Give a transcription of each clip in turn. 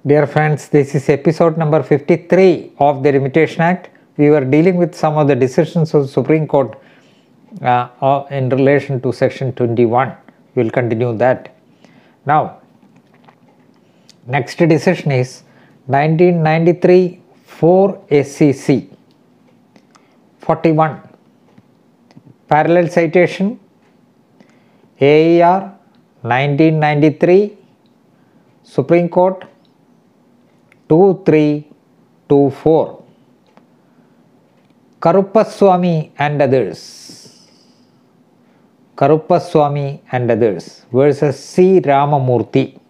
Dear friends, this is episode number 53 of the Limitation Act. We were dealing with some of the decisions of the Supreme Court in relation to section 21. We will continue that. Now, next decision is 1993 4 SCC 41. Parallel citation AER 1993 Supreme Court 2324. Karuppaswamy and others. Karuppaswamy and others versus C. Ramamurthy.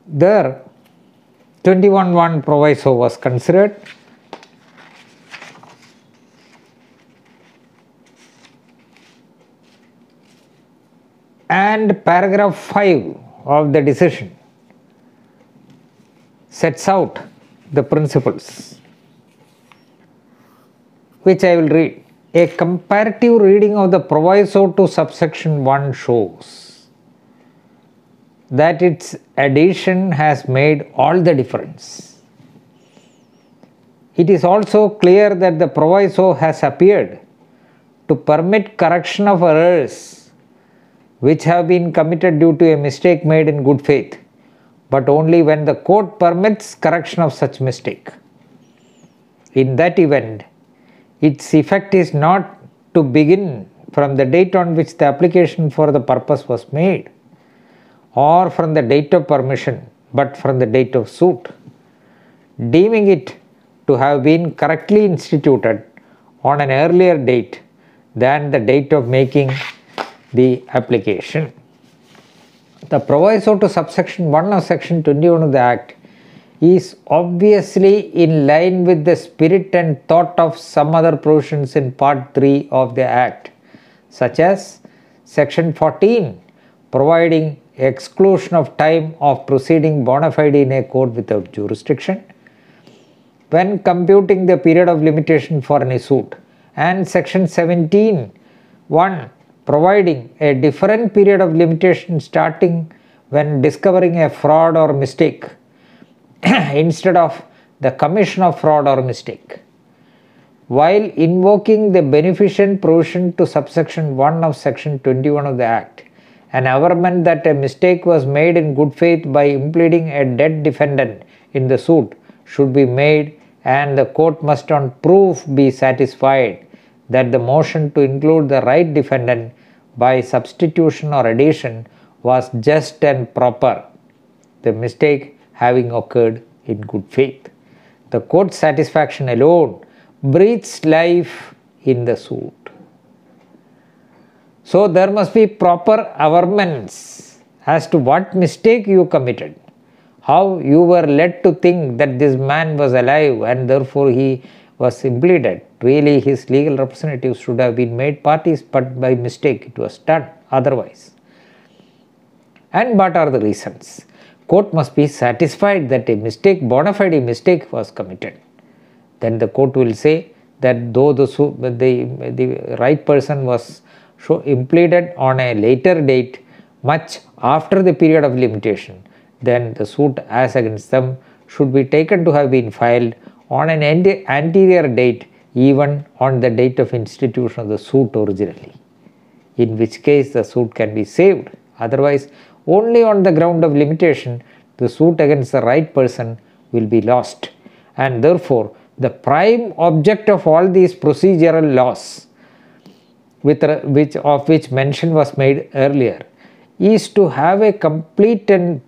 There 21(1) proviso was considered. And paragraph 5 of the decision sets out the principles, which I will read. A comparative reading of the proviso to subsection 1 shows that its addition has made all the difference. It is also clear that the proviso has appeared to permit correction of errors which have been committed due to a mistake made in good faith, but only when the court permits correction of such mistake. In that event, its effect is not to begin from the date on which the application for the purpose was made, or from the date of permission, but from the date of suit, deeming it to have been correctly instituted on an earlier date than the date of making the application. The proviso to subsection 1 of section 21 of the Act is obviously in line with the spirit and thought of some other provisions in part 3 of the Act, such as section 14 providing exclusion of time of proceeding bona fide in a court without jurisdiction when computing the period of limitation for any suit, and section 17(1) providing a different period of limitation starting when discovering a fraud or mistake instead of the commission of fraud or mistake. While invoking the beneficent provision to subsection 1 of section 21 of the Act, an averment that a mistake was made in good faith by impleading a dead defendant in the suit should be made, and the court must on proof be satisfied that the motion to include the right defendant by substitution or addition was just and proper, the mistake having occurred in good faith. The court's satisfaction alone breathes life in the suit. So there must be proper averments as to what mistake you committed, how you were led to think that this man was alive and therefore he was impleaded. Really his legal representatives should have been made parties, but by mistake it was done otherwise. And what are the reasons? Court must be satisfied that a mistake, bona fide mistake was committed. Then the court will say that though the right person was impleaded on a later date, much after the period of limitation, then the suit as against them should be taken to have been filed on an anterior date, even on the date of institution of the suit originally, in which case the suit can be saved. Otherwise, only on the ground of limitation, the suit against the right person will be lost. And therefore, the prime object of all these procedural laws, of which mention was made earlier, is to have a complete and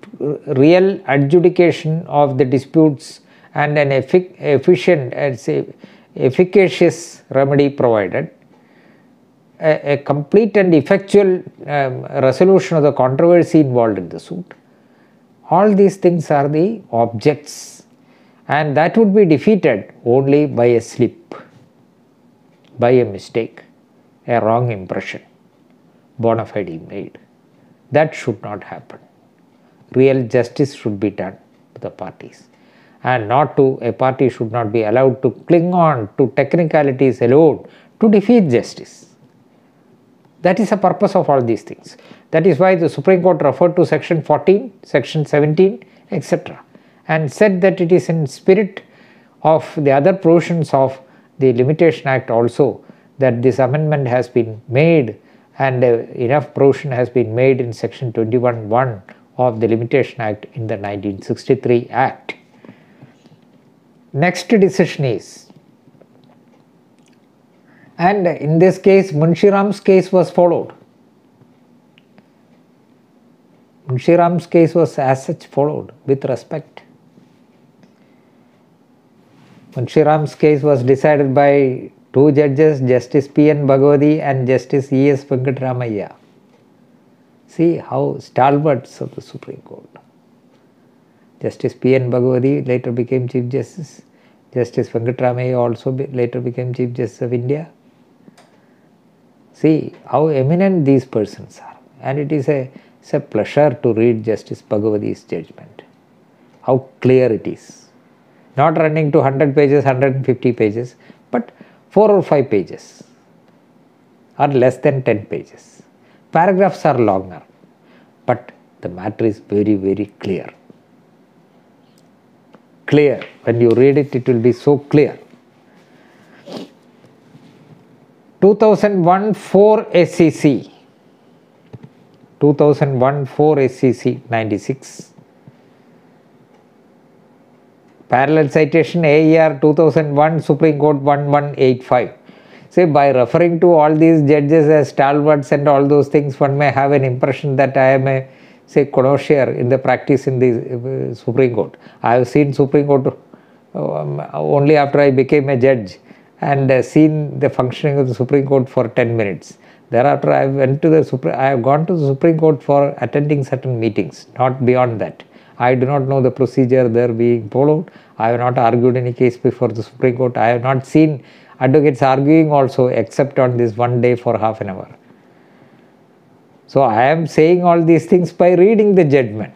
real adjudication of the disputes and an efficient and efficacious remedy provided, a complete and effectual resolution of the controversy involved in the suit. All these things are the objects, and that would be defeated only by a slip, by a mistake, a wrong impression, bona fide made. That should not happen. Real justice should be done to the parties, and a party should not be allowed to cling on to technicalities alone to defeat justice. That is the purpose of all these things. That is why the Supreme Court referred to section 14, section 17, etc. and said that it is in spirit of the other provisions of the Limitation Act also that this amendment has been made, and enough provision has been made in section 21(1) of the Limitation Act in the 1963 Act. Next decision is, and in this case Munshi Ram's case was followed. Munshi Ram's case was as such followed with respect. Munshi Ram's case was decided by two judges, Justice P.N. Bhagwati and Justice E.S. Venkatramaiah. See how stalwarts of the Supreme Court. Justice P.N. Bhagwati later became Chief Justice. Justice Venkatramaiah also later became Chief Justice of India. See how eminent these persons are, and it is a pleasure to read Justice Bhagwati's judgment. How clear it is. Not running to 100 pages, 150 pages, but 4 or 5 pages or less than 10 pages. Paragraphs are longer, but the matter is very, very clear. Clear. When you read it, it will be so clear. 2001-4 SCC, 2001-4 SCC 96. Parallel citation AER 2001 Supreme Court 1185. Say, by referring to all these judges as stalwarts and all those things, one may have an impression that I am a, say, connoisseur in the practice in the Supreme Court. I have seen Supreme Court only after I became a judge and seen the functioning of the Supreme Court for 10 minutes. Thereafter, I have gone to the Supreme Court for attending certain meetings, not beyond that. I do not know the procedure there being followed. I have not argued any case before the Supreme Court. I have not seen advocates arguing also except on this one day for half an hour. So I am saying all these things by reading the judgment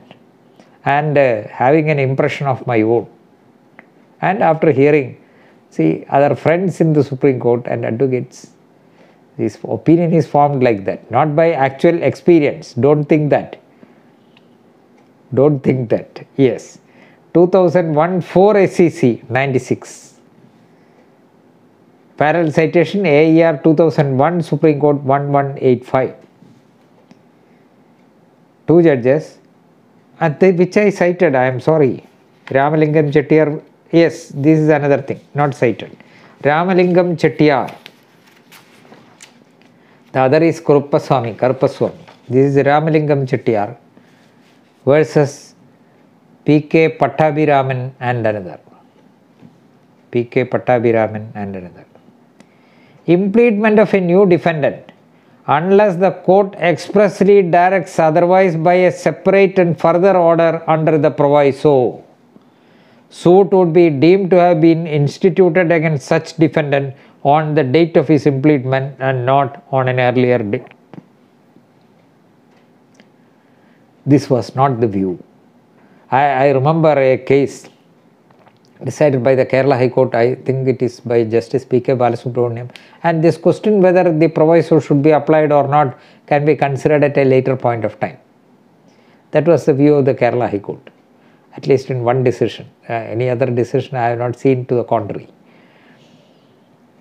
and having an impression of my own. And after hearing, see, other friends in the Supreme Court and advocates, this opinion is formed like that, not by actual experience. Don't think that. Don't think that. Yes. 2001-4 SCC 96. Parallel citation AER 2001 Supreme Court 1185. Two judges, which I cited, I am sorry. Ramalingam Chettiar, yes, this is another thing, not cited. Ramalingam Chettiar. The other is Karupaswamy. This is Ramalingam Chettiar versus P.K. Pattabhiraman and another. P.K. Pattabhiraman and another. Impleadment of a new defendant, unless the court expressly directs otherwise by a separate and further order under the proviso, suit would be deemed to have been instituted against such defendant on the date of his impleadment and not on an earlier date. This was not the view. I remember a case decided by the Kerala High Court, I think it is by Justice P.K. Balasubramaniam, and this question whether the proviso should be applied or not can be considered at a later point of time. That was the view of the Kerala High Court, at least in one decision. Any other decision I have not seen to the contrary.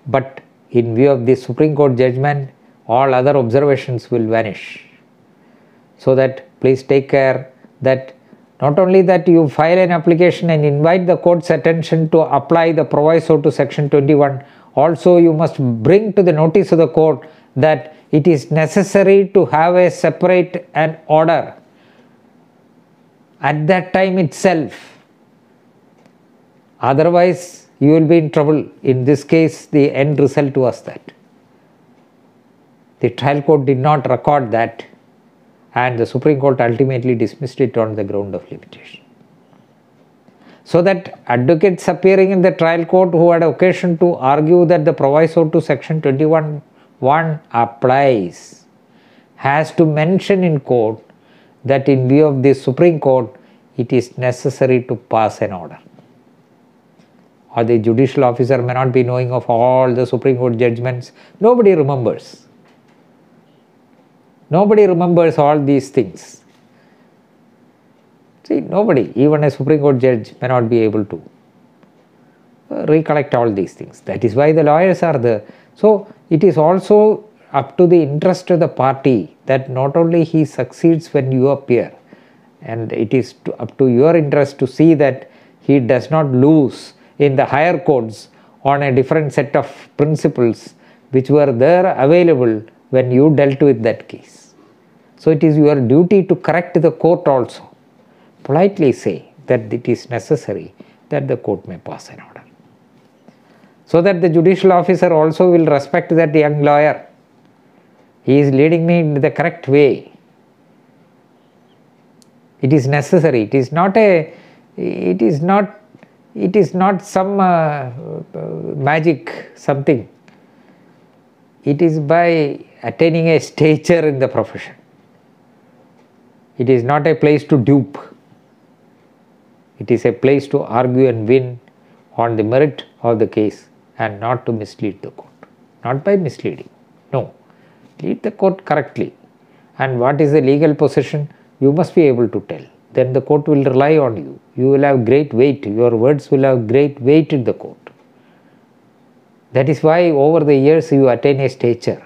But in view of this Supreme Court judgment, all other observations will vanish. So that please take care that not only that you file an application and invite the court's attention to apply the proviso to section 21, also you must bring to the notice of the court that it is necessary to have a separate an order at that time itself. Otherwise, you will be in trouble. In this case, the end result was that the trial court did not record that, and the Supreme Court ultimately dismissed it on the ground of limitation. So that advocates appearing in the trial court who had occasion to argue that the proviso to section 21(1) applies has to mention in court that in view of the Supreme Court it is necessary to pass an order. Or the judicial officer may not be knowing of all the Supreme Court judgments. Nobody remembers. Nobody remembers all these things. See, nobody, even a Supreme Court judge, may not be able to recollect all these things. That is why the lawyers are there. So it is also up to the interest of the party that not only he succeeds when you appear, and it is up to your interest to see that he does not lose in the higher courts on a different set of principles which were there available when you dealt with that case. So it is your duty to correct the court also. Politely say that it is necessary that the court may pass an order, so that the judicial officer also will respect that young lawyer. He is leading me in the correct way. It is necessary. It is not some magic something. It is by attaining a stature in the profession. It is not a place to dupe. It is a place to argue and win on the merit of the case and not to mislead the court. Not by misleading. No. Lead the court correctly. And what is the legal position? You must be able to tell. Then the court will rely on you. You will have great weight. Your words will have great weight in the court. That is why over the years you attain a stature.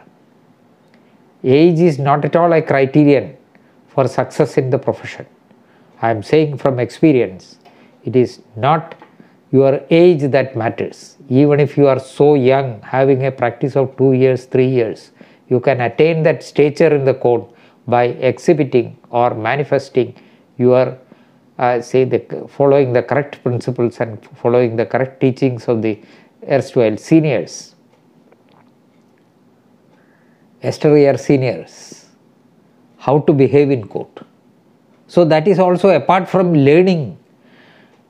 Age is not at all a criterion for success in the profession. I am saying from experience, it is not your age that matters. Even if you are so young, having a practice of 2 years, 3 years, you can attain that stature in the court by exhibiting or manifesting your following the correct principles and following the correct teachings of the erstwhile seniors, yesteryear seniors, how to behave in court. So that is also apart from learning.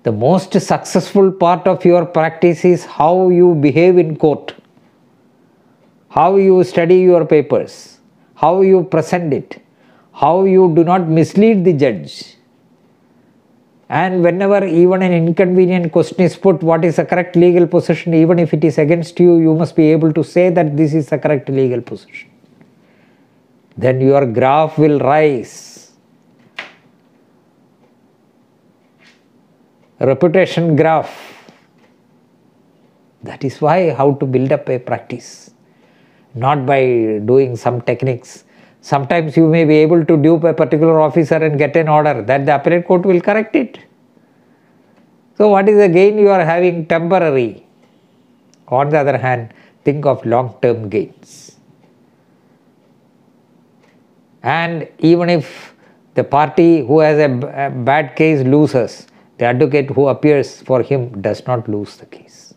The most successful part of your practice is how you behave in court, how you study your papers, how you present it, how you do not mislead the judge. And whenever even an inconvenient question is put, what is the correct legal position, even if it is against you, you must be able to say that this is the correct legal position. Then your graph will rise. Reputation graph. That is why how to build up a practice. Not by doing some techniques. Sometimes you may be able to dupe a particular officer and get an order, that the appellate court will correct it. So what is the gain you are having temporary? On the other hand, think of long-term gains. And even if the party who has a bad case loses, the advocate who appears for him does not lose the case.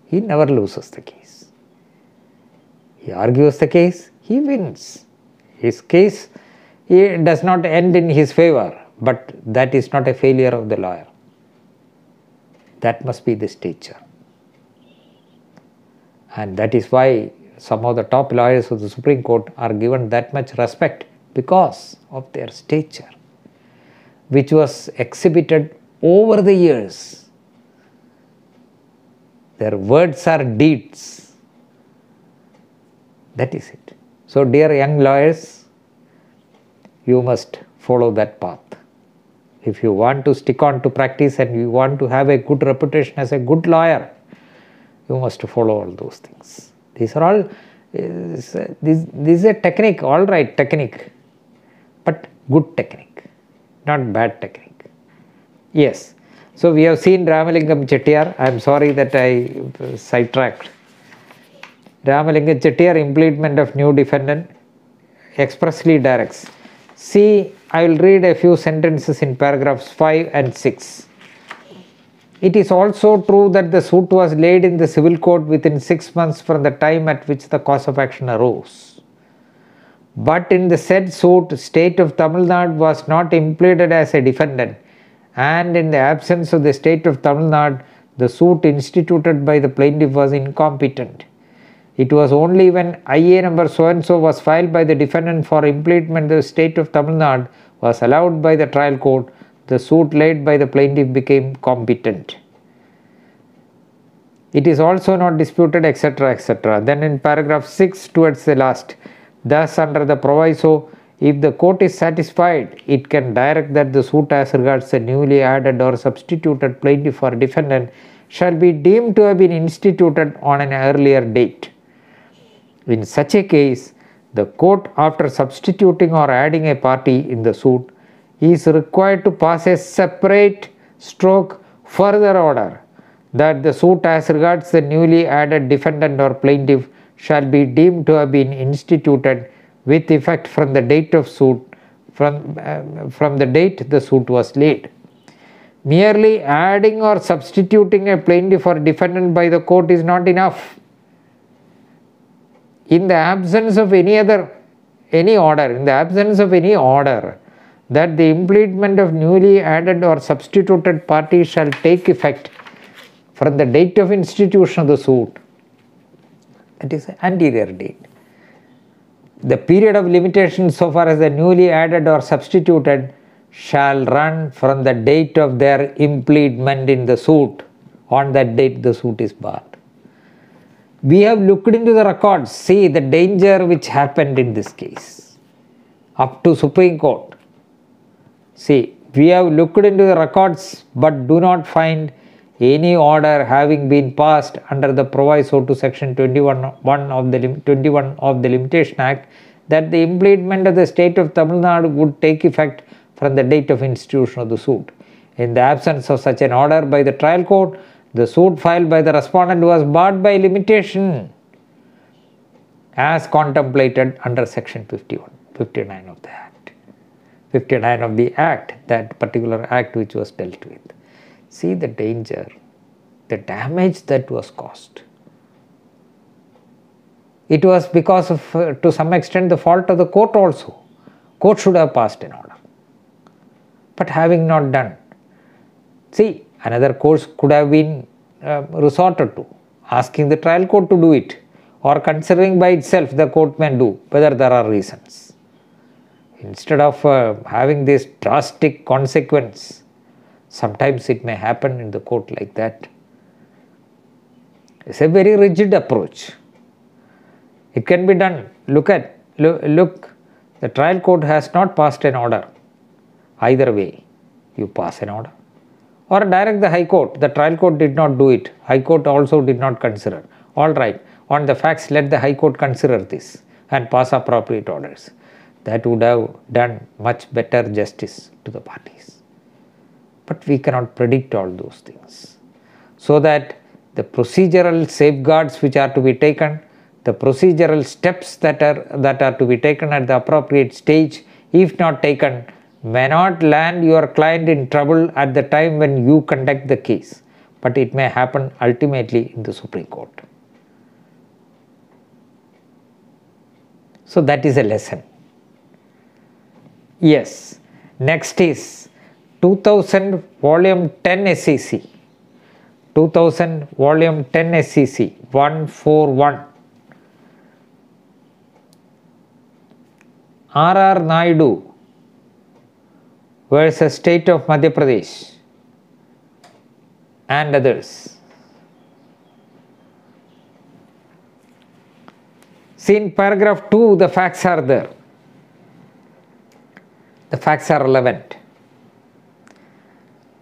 He never loses the case. He argues the case, he wins. His case does not end in his favor, but that is not a failure of the lawyer. That must be the stature. And that is why some of the top lawyers of the Supreme Court are given that much respect, because of their stature, which was exhibited over the years. Their words are deeds. That is it. So dear young lawyers, you must follow that path. If you want to stick on to practice and you want to have a good reputation as a good lawyer, you must follow all those things. These are all, this is a technique, all right, technique, but good technique, not bad technique. Yes, so we have seen Ramalingam Chettiar. I am sorry that I sidetracked. Ramalingam Chettiar, impleadment of new defendant, expressly directs. See, I will read a few sentences in paragraphs 5 and 6. It is also true that the suit was laid in the civil court within 6 months from the time at which the cause of action arose. But in the said suit, State of Tamil Nadu was not impleaded as a defendant, and in the absence of the State of Tamil Nadu, the suit instituted by the plaintiff was incompetent. It was only when IA number so-and-so was filed by the defendant for impleadment the State of Tamil Nadu was allowed by the trial court, the suit laid by the plaintiff became competent. It is also not disputed, etc., etc. Then in paragraph 6 towards the last, Thus, under the proviso, if the court is satisfied, it can direct that the suit as regards the newly added or substituted plaintiff or defendant shall be deemed to have been instituted on an earlier date. In such a case, the court, after substituting or adding a party in the suit, is required to pass a separate stroke further order that the suit as regards the newly added defendant or plaintiff shall be deemed to have been instituted with effect from the date of suit from the date the suit was laid. Merely adding or substituting a plaintiff or defendant by the court is not enough. In the absence of any order that the impleadment of newly added or substituted parties shall take effect from the date of institution of the suit, that is anterior date. The period of limitation so far as the newly added or substituted shall run from the date of their impleadment in the suit. On that date the suit is barred. We have looked into the records. See the danger which happened in this case up to Supreme Court. See, we have looked into the records but do not find any order having been passed under the proviso to section 21 of the Limitation Act that the impleadment of the state of Tamil Nadu would take effect from the date of institution of the suit. In the absence of such an order by the trial court, the suit filed by the respondent was barred by limitation as contemplated under section 59 of the Act. 59 of the Act, that particular Act which was dealt with. See the danger, the damage that was caused. It was because of, to some extent, the fault of the court also. Court should have passed an order. But having not done, see, another course could have been resorted to, asking the trial court to do it, or considering by itself the court may do, whether there are reasons. Instead of having this drastic consequence, sometimes it may happen in the court like that. It's a very rigid approach. It can be done. Look, the trial court has not passed an order. Either way, you pass an order. Or direct the High Court. The trial court did not do it. High Court also did not consider. Alright, on the facts, let the High Court consider this and pass appropriate orders. That would have done much better justice to the parties. But we cannot predict all those things. So that the procedural safeguards which are to be taken, the procedural steps that are to be taken at the appropriate stage, if not taken, may not land your client in trouble at the time when you conduct the case, but it may happen ultimately in the Supreme Court. So that is a lesson. Yes, next is 2000 volume 10 SEC, 2000 volume 10 SEC 141. R.R. Naidu versus State of Madhya Pradesh and others. See, in paragraph 2 the facts are there. The facts are relevant.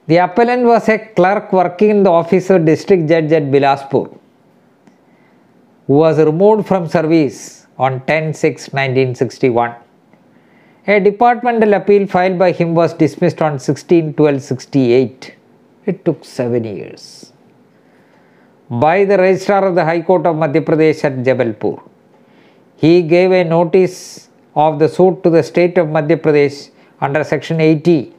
The appellant was a clerk working in the office of district judge at Bilaspur, who was removed from service on 10/6/1961. A departmental appeal filed by him was dismissed on 16/12/68. It took 7 years. By the Registrar of the High Court of Madhya Pradesh at Jabalpur. He gave a notice of the suit to the state of Madhya Pradesh under section 80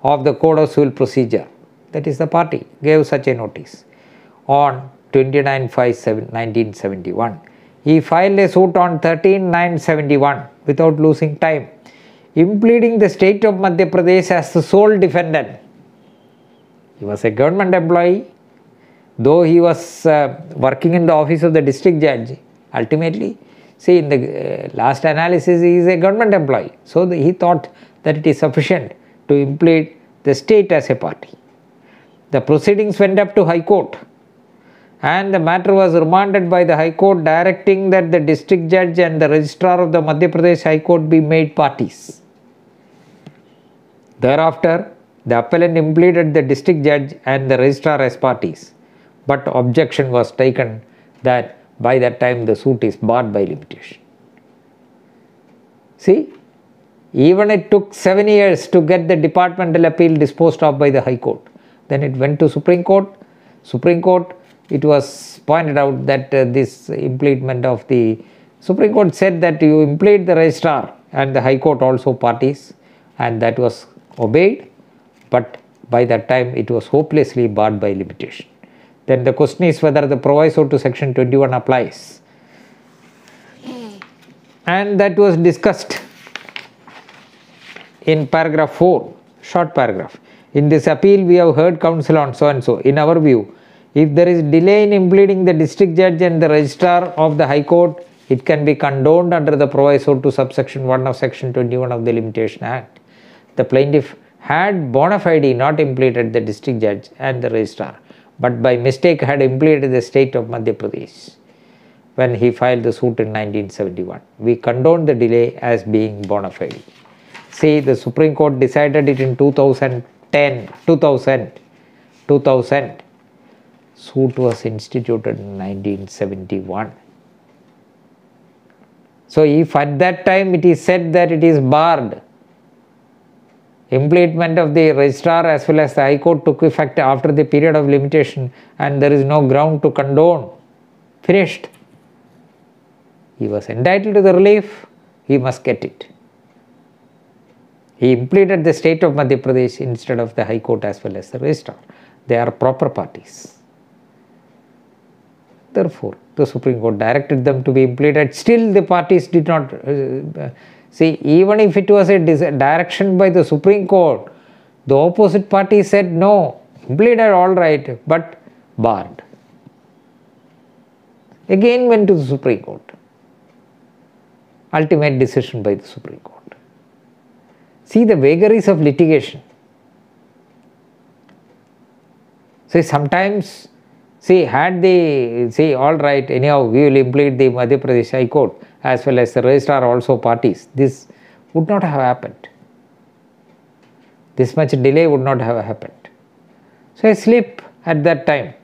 of the Code of Civil Procedure. That is, the party gave such a notice on 29/5/1971. He filed a suit on 13/9/71 without losing time, impleading the state of Madhya Pradesh as the sole defendant. He was a government employee, though he was working in the office of the district judge. Ultimately, see, in the last analysis, he is a government employee. So he thought that it is sufficient to implead the state as a party. The proceedings went up to High Court. and the matter was remanded by the High Court, directing that the district judge and the registrar of the Madhya Pradesh High Court be made parties. Thereafter, the appellant impleaded the district judge and the registrar as parties, but objection was taken that by that time the suit is barred by limitation. See, even it took 7 years to get the departmental appeal disposed of by the High Court. Then it went to Supreme Court. Supreme Court, it was pointed out that this impleadment of the Supreme Court said that you implead the registrar and the High Court also parties, and that was obeyed, but by that time it was hopelessly barred by limitation. Then the question is whether the proviso to section 21 applies, and that was discussed in paragraph 4, short paragraph. In this appeal we have heard counsel on so and so. In our view, if there is delay in impleading the district judge and the registrar of the High Court, it can be condoned under the proviso to subsection 1 of section 21 of the Limitation Act. The plaintiff had bona fide not impleaded the district judge and the registrar, but by mistake had impleaded the state of Madhya Pradesh when he filed the suit in 1971. We condone the delay as being bona fide. See, the Supreme Court decided it in 2000. Suit was instituted in 1971. So if at that time it is said that it is barred, impleadment of the registrar as well as the High Court took effect after the period of limitation and there is no ground to condone, finished. He was entitled to the relief, he must get it. He impleaded the state of Madhya Pradesh instead of the High Court as well as the registrar. They are proper parties. Therefore, the Supreme Court directed them to be impleaded. Still the parties did not see, even if it was a direction by the Supreme Court, the opposite party said no, impleaded all right, but barred. Again went to the Supreme Court. Ultimate decision by the Supreme Court. See the vagaries of litigation. See, sometimes, had they all right, anyhow we will implead the Madhya Pradesh High Court as well as the registrar also parties, this would not have happened. This much delay would not have happened. So a slip at that time,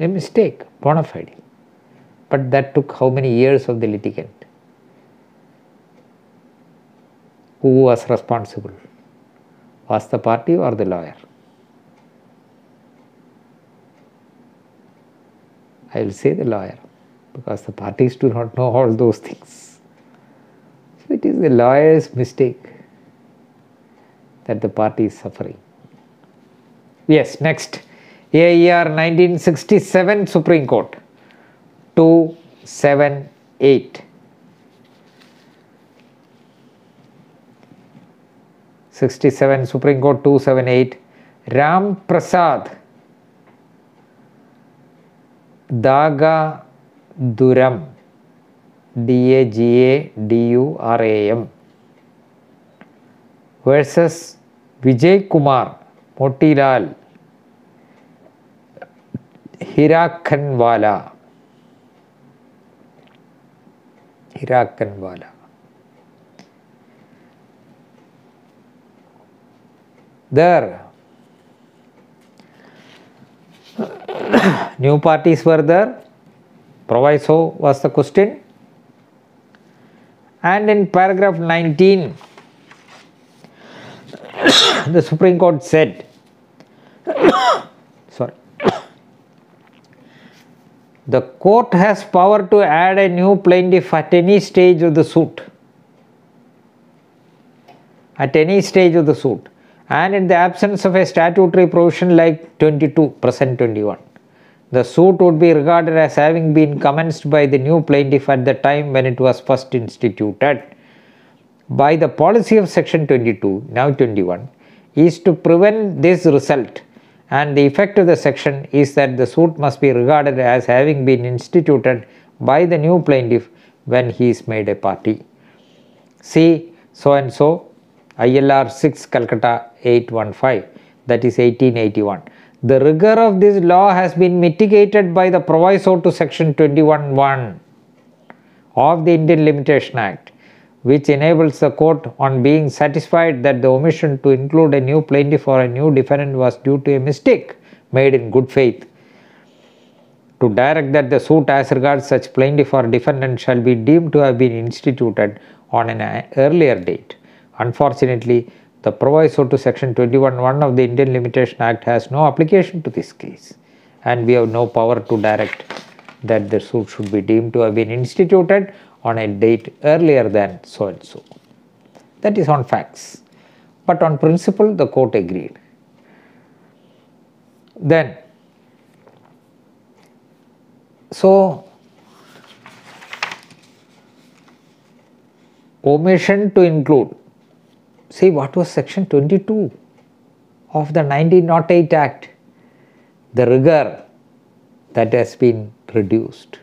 a mistake, bona fide. But that took how many years of the litigant? Who was responsible? Was the party or the lawyer? I will say the lawyer, because the parties do not know all those things. So it is the lawyer's mistake that the party is suffering. Yes, next. AIR 1967 Supreme Court 278. 67 Supreme Court 278. Ram Prasad Daga Duram DAGADURAM versus Vijay Kumar Motilal Hirakkanwala. There, new parties were there, proviso was the question, and in paragraph 19, the Supreme Court said, the court has power to add a new plaintiff at any stage of the suit. At any stage of the suit. And in the absence of a statutory provision like 22, present 21, the suit would be regarded as having been commenced by the new plaintiff at the time when it was first instituted. By the policy of section 22, now 21, is to prevent this result, and the effect of the section is that the suit must be regarded as having been instituted by the new plaintiff when he is made a party. See so and so ILR 6 Calcutta 815, that is 1881. The rigor of this law has been mitigated by the proviso to section 21(1) of the Indian Limitation Act, which enables the court, on being satisfied that the omission to include a new plaintiff or a new defendant was due to a mistake made in good faith, to direct that the suit as regards such plaintiff or defendant shall be deemed to have been instituted on an earlier date. Unfortunately, the proviso to section 21(1) of the Indian Limitation Act has no application to this case, and we have no power to direct that the suit should be deemed to have been instituted on a date earlier than so and so. That is on facts. But on principle, the court agreed. Then, so omission to include. See, what was section 22 of the 1908 Act? The rigor that has been reduced.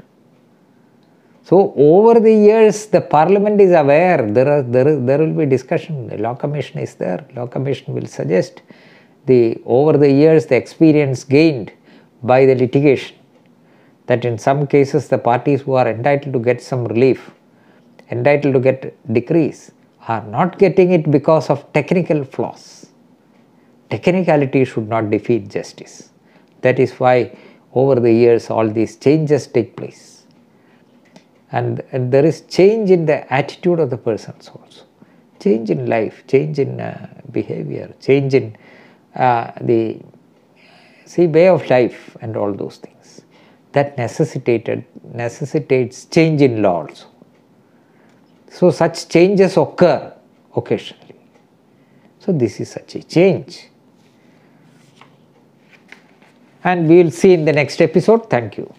So, over the years, the Parliament is aware, there will be discussion, the Law Commission is there, Law Commission will suggest over the years the experience gained by the litigation, that in some cases the parties who are entitled to get some relief, entitled to get decrease, are not getting it because of technical flaws. Technicality should not defeat justice. That is why over the years all these changes take place. And there is change in the attitude of the persons also. Change in life, change in behavior, change in the way of life and all those things. That necessitates change in law also. So such changes occur occasionally. So this is such a change. And we will see in the next episode. Thank you.